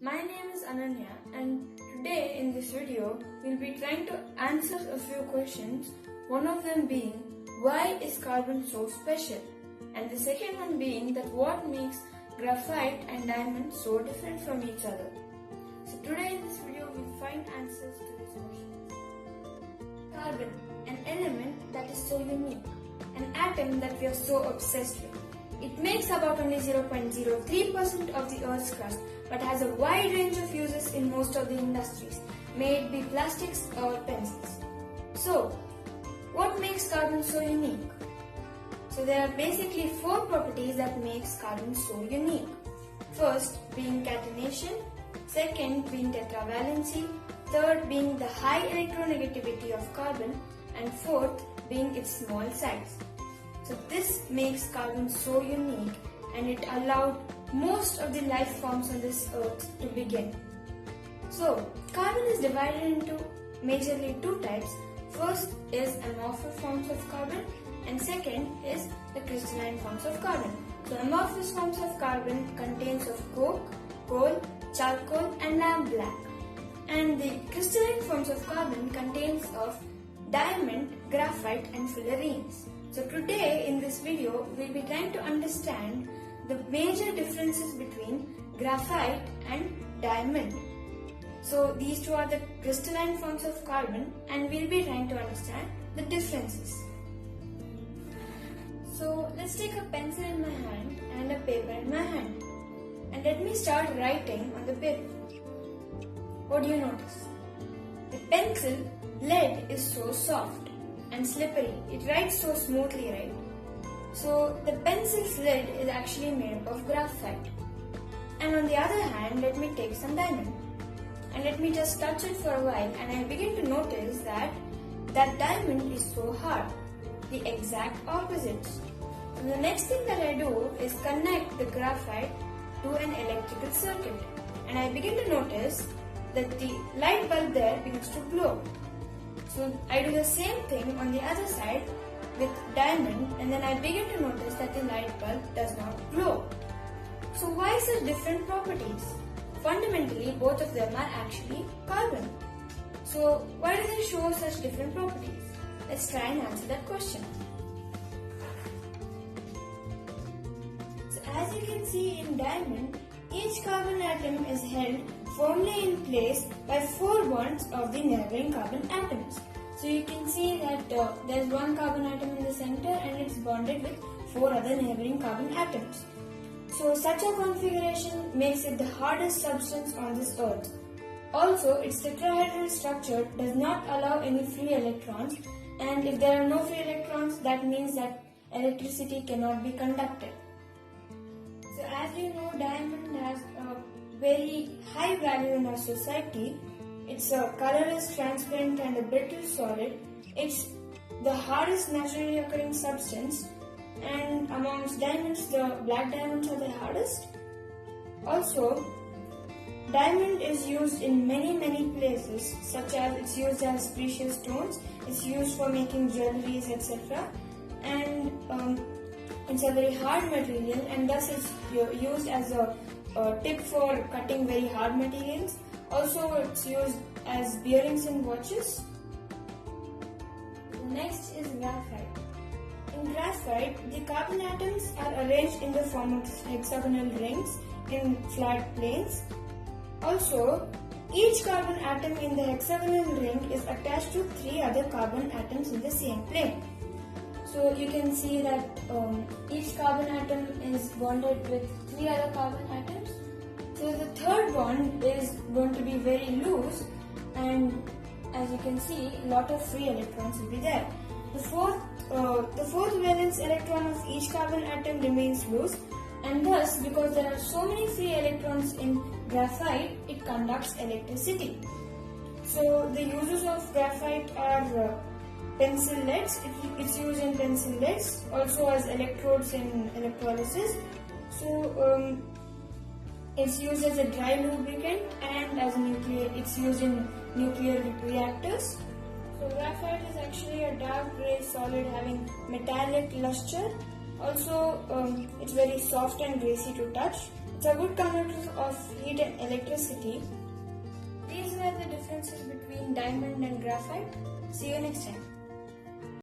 My name is Ananya, and today in this video we'll be trying to answer a few questions, one of them being why is carbon so special, and the second one being that what makes graphite and diamond so different from each other. So today in this video we'll find answers to these questions. Carbon, an element that is so unique, an atom that we are so obsessed with. It makes about only 0.03% of the Earth's crust, but has a wide range of uses in most of the industries, may it be plastics or pencils. So, what makes carbon so unique? So there are basically 4 properties that makes carbon so unique. First being catenation, second being tetravalency, third being the high electronegativity of carbon, and fourth being its small size. So this makes carbon so unique, and it allowed most of the life forms on this earth to begin. So carbon is divided into majorly 2 types. First is amorphous forms of carbon, and second is the crystalline forms of carbon. So amorphous forms of carbon contains of coke, coal, charcoal and lamp black. And the crystalline forms of carbon contains of diamond, graphite and fullerenes. So today in this video we'll be trying to understand the major differences between graphite and diamond. So these two are the crystalline forms of carbon, and we'll be trying to understand the differences. So let's take a pencil in my hand and a paper in my hand, and let me start writing on the paper. What do you notice? The pencil lead is so soft and slippery. It writes so smoothly, right? So the pencil's lid is actually made up of graphite. And on the other hand, let me take some diamond and let me just touch it for a while, and I begin to notice that diamond is so hard, the exact opposite. So the next thing that I do is connect the graphite to an electrical circuit, and I begin to notice that the light bulb there begins to glow. So I do the same thing on the other side with diamond, and then I begin to notice that the light bulb does not glow. So why such different properties? Fundamentally, both of them are actually carbon. So why do they show such different properties? Let's try and answer that question. So as you can see in diamond, each carbon atom is held firmly in place by 4 bonds of the neighboring carbon atoms. So you can see that there's one carbon atom in the center and it's bonded with 4 other neighboring carbon atoms. So such a configuration makes it the hardest substance on this earth. Also, its tetrahedral structure does not allow any free electrons, and if there are no free electrons, that means that electricity cannot be conducted. So as you know, diamond has a very high value in our society. It's a colorless, transparent and a brittle solid. It's the hardest naturally occurring substance, and amongst diamonds, the black diamonds are the hardest. Also, diamond is used in many places, such as it's used as precious stones, it's used for making jewelries, etc. And it's a very hard material, and thus it's used as a tip for cutting very hard materials. Also, it's used as bearings in watches. Next is graphite. In graphite, the carbon atoms are arranged in the form of hexagonal rings in flat planes. Also, each carbon atom in the hexagonal ring is attached to 3 other carbon atoms in the same plane. So you can see that each carbon atom is bonded with 3 other carbon atoms. So the third bond is going to be very loose, and as you can see, a lot of free electrons will be there. The fourth valence electron of each carbon atom remains loose, and thus, because there are so many free electrons in graphite, it conducts electricity. So the uses of graphite are pencil leads. It's used in pencil leads, also as electrodes in electrolysis. So it's used as a dry lubricant, and as it's used in nuclear reactors. So graphite is actually a dark grey solid having metallic luster. Also, it's very soft and greasy to touch. It's a good conductor of heat and electricity. These were the differences between diamond and graphite. See you next time.